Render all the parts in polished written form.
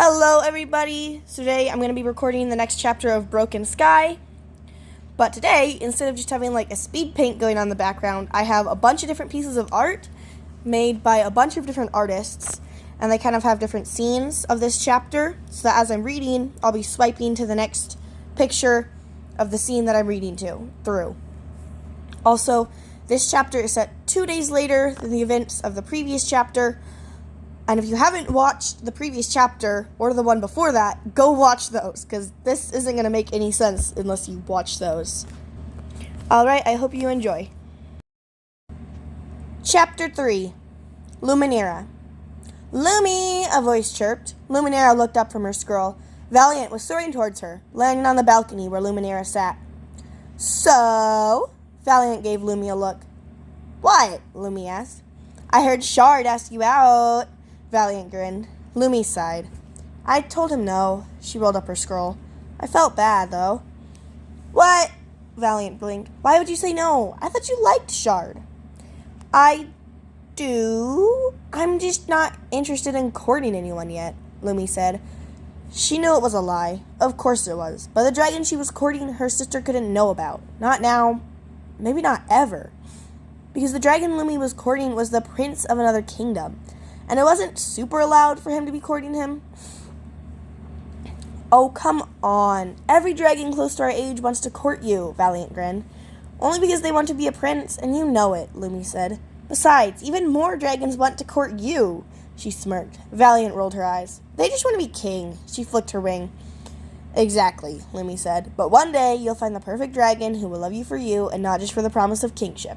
Hello everybody! So today I'm going to be recording the next chapter of Broken Sky. But today, instead of just having like a speed paint going on in the background, I have a bunch of different pieces of art made by a bunch of different artists. And they kind of have different scenes of this chapter, so that as I'm reading, I'll be swiping to the next picture of the scene that I'm reading through. Also, this chapter is set 2 days later than the events of the previous chapter. And if you haven't watched the previous chapter or the one before that, go watch those, because this isn't going to make any sense unless you watch those. Alright, I hope you enjoy. Chapter 3, Luminera. Lumi, a voice chirped. Luminera looked up from her scroll. Valiant was soaring towards her, landing on the balcony where Luminera sat. So? Valiant gave Lumi a look. What? Lumi asked. I heard Shard ask you out. Valiant grinned. Lumi sighed. I told him no. She rolled up her scroll. I felt bad, though. What? Valiant blinked. Why would you say no? I thought you liked Shard. I do. I'm just not interested in courting anyone yet, Lumi said. She knew it was a lie. Of course it was. But the dragon she was courting, her sister couldn't know about. Not now. Maybe not ever. Because the dragon Lumi was courting was the prince of another kingdom. And it wasn't super allowed for him to be courting him. Oh, come on. Every dragon close to our age wants to court you, Valiant grinned. Only because they want to be a prince, and you know it, Lumi said. Besides, even more dragons want to court you, she smirked. Valiant rolled her eyes. They just want to be king, she flicked her wing. Exactly, Lumi said. But one day, you'll find the perfect dragon who will love you for you, and not just for the promise of kingship.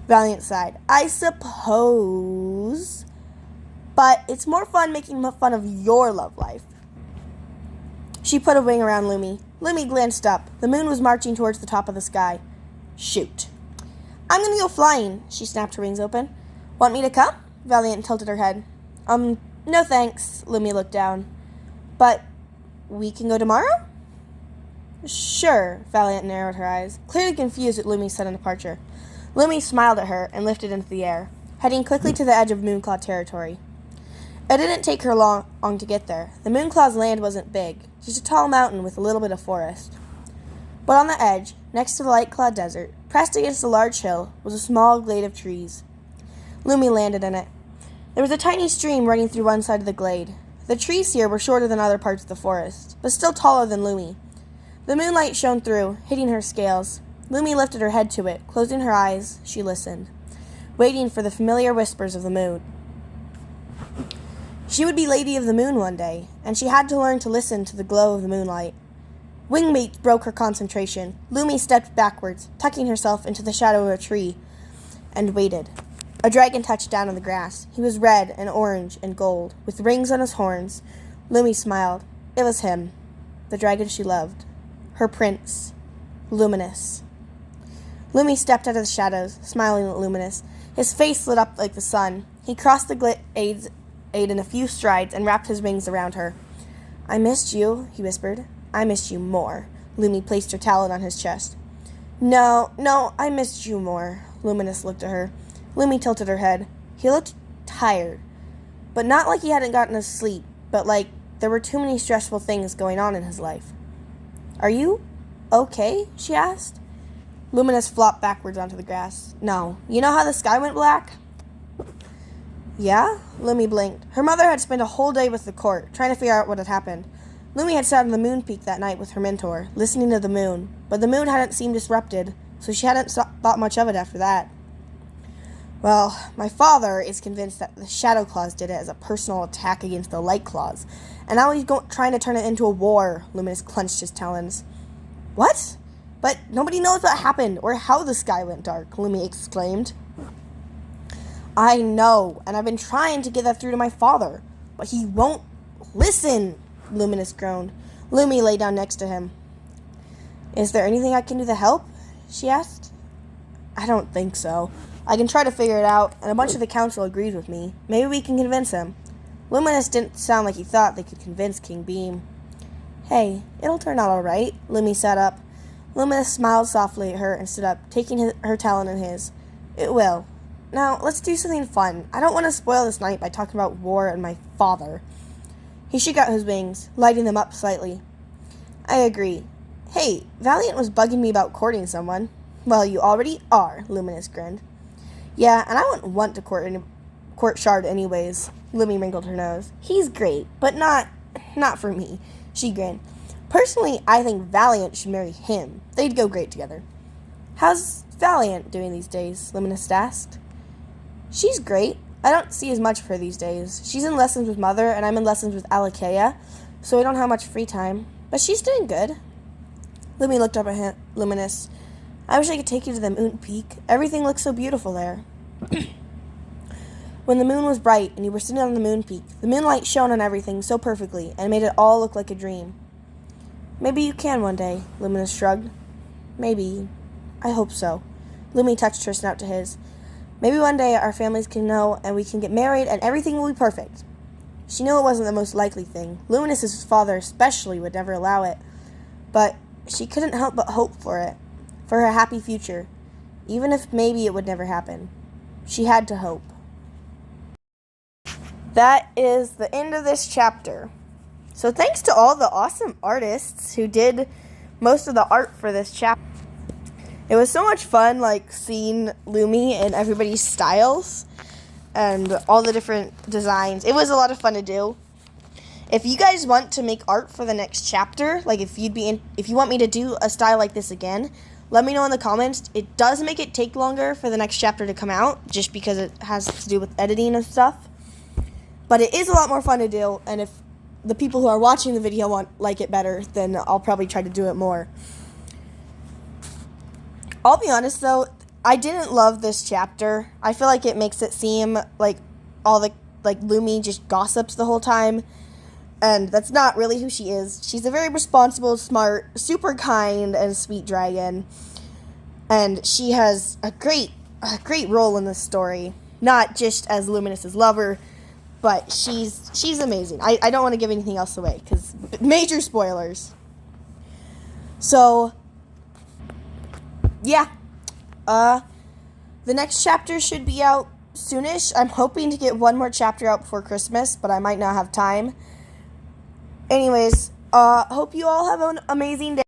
Valiant sighed. I suppose... But it's more fun making fun of your love life. She put a wing around Lumi. Lumi glanced up. The moon was marching towards the top of the sky. Shoot. I'm going to go flying, she snapped her wings open. Want me to come? Valiant tilted her head. No thanks, Lumi looked down. But we can go tomorrow? Sure, Valiant narrowed her eyes, clearly confused at Lumi's sudden departure. Lumi smiled at her and lifted into the air, heading quickly to the edge of Moonclaw territory. It didn't take her long to get there. The Moonclaw's land wasn't big, just a tall mountain with a little bit of forest. But on the edge, next to the Lightclaw Desert, pressed against a large hill, was a small glade of trees. Lumi landed in it. There was a tiny stream running through one side of the glade. The trees here were shorter than other parts of the forest, but still taller than Lumi. The moonlight shone through, hitting her scales. Lumi lifted her head to it. Closing her eyes, she listened, waiting for the familiar whispers of the moon. She would be Lady of the Moon one day, and she had to learn to listen to the glow of the moonlight. Wingbeats broke her concentration. Lumi stepped backwards, tucking herself into the shadow of a tree, and waited. A dragon touched down on the grass. He was red and orange and gold, with rings on his horns. Lumi smiled. It was him, the dragon she loved. Her prince, Luminous. Lumi stepped out of the shadows, smiling at Luminous. His face lit up like the sun. He crossed the glades in a few strides and wrapped his wings around her. I missed you, he whispered. I missed you more. Lumi placed her talon on his chest. No, I missed you more. Luminous looked at her. Lumi tilted her head. He looked tired, but not like he hadn't gotten to sleep, but like there were too many stressful things going on in his life. Are you okay? She asked. Luminous flopped backwards onto the grass. No. You know how the sky went black? Yeah? Lumi blinked. Her mother had spent a whole day with the court, trying to figure out what had happened. Lumi had sat on the moon peak that night with her mentor, listening to the moon, but the moon hadn't seemed disrupted, so she hadn't thought much of it after that. Well, my father is convinced that the Shadow Claws did it as a personal attack against the Light Claws, and now he's trying to turn it into a war. Luminous clenched his talons. What? But nobody knows what happened or how the sky went dark, Lumi exclaimed. I know, and I've been trying to get that through to my father, but he won't listen, Luminous groaned. Lumi lay down next to him. Is there anything I can do to help? She asked. I don't think so. I can try to figure it out, and a bunch of the council agrees with me. Maybe we can convince him. Luminous didn't sound like he thought they could convince King Beam. Hey, it'll turn out all right. Lumi sat up. Luminous smiled softly at her and stood up, taking her talon in his. It will. Now, let's do something fun. I don't want to spoil this night by talking about war and my father. He shook out his wings, lighting them up slightly. I agree. Hey, Valiant was bugging me about courting someone. Well, you already are, Luminous grinned. Yeah, and I wouldn't want to court Shard anyways. Lumi wrinkled her nose. He's great, but not for me, she grinned. Personally, I think Valiant should marry him. They'd go great together. How's Valiant doing these days? Luminous asked. She's great. I don't see as much of her these days. She's in lessons with Mother, and I'm in lessons with Alakea, so I don't have much free time. But she's doing good. Lumi looked up at him, Luminous. I wish I could take you to the moon peak. Everything looks so beautiful there. When the moon was bright and you were sitting on the moon peak, the moonlight shone on everything so perfectly and made it all look like a dream. Maybe you can one day, Luminous shrugged. Maybe. I hope so. Lumi touched her snout to his. Maybe one day our families can know and we can get married and everything will be perfect. She knew it wasn't the most likely thing. Luminous's father especially would never allow it. But she couldn't help but hope for it. For her happy future. Even if maybe it would never happen. She had to hope. That is the end of this chapter. So thanks to all the awesome artists who did most of the art for this chapter. It was so much fun, seeing Lumi and everybody's styles and all the different designs. It was a lot of fun to do. If you guys want to make art for the next chapter, if you want me to do a style like this again, let me know in the comments. It does make it take longer for the next chapter to come out, just because it has to do with editing and stuff. But it is a lot more fun to do, and if the people who are watching the video like it better, then I'll probably try to do it more. I'll be honest, though, I didn't love this chapter. I feel like it makes it seem like Lumi just gossips the whole time, and that's not really who she is. She's a very responsible, smart, super kind, and sweet dragon, and she has a great role in this story, not just as Luminous's lover, but she's amazing. I don't want to give anything else away, because major spoilers. So, yeah. The next chapter should be out soonish. I'm hoping to get one more chapter out before Christmas, but I might not have time. Anyways, hope you all have an amazing day.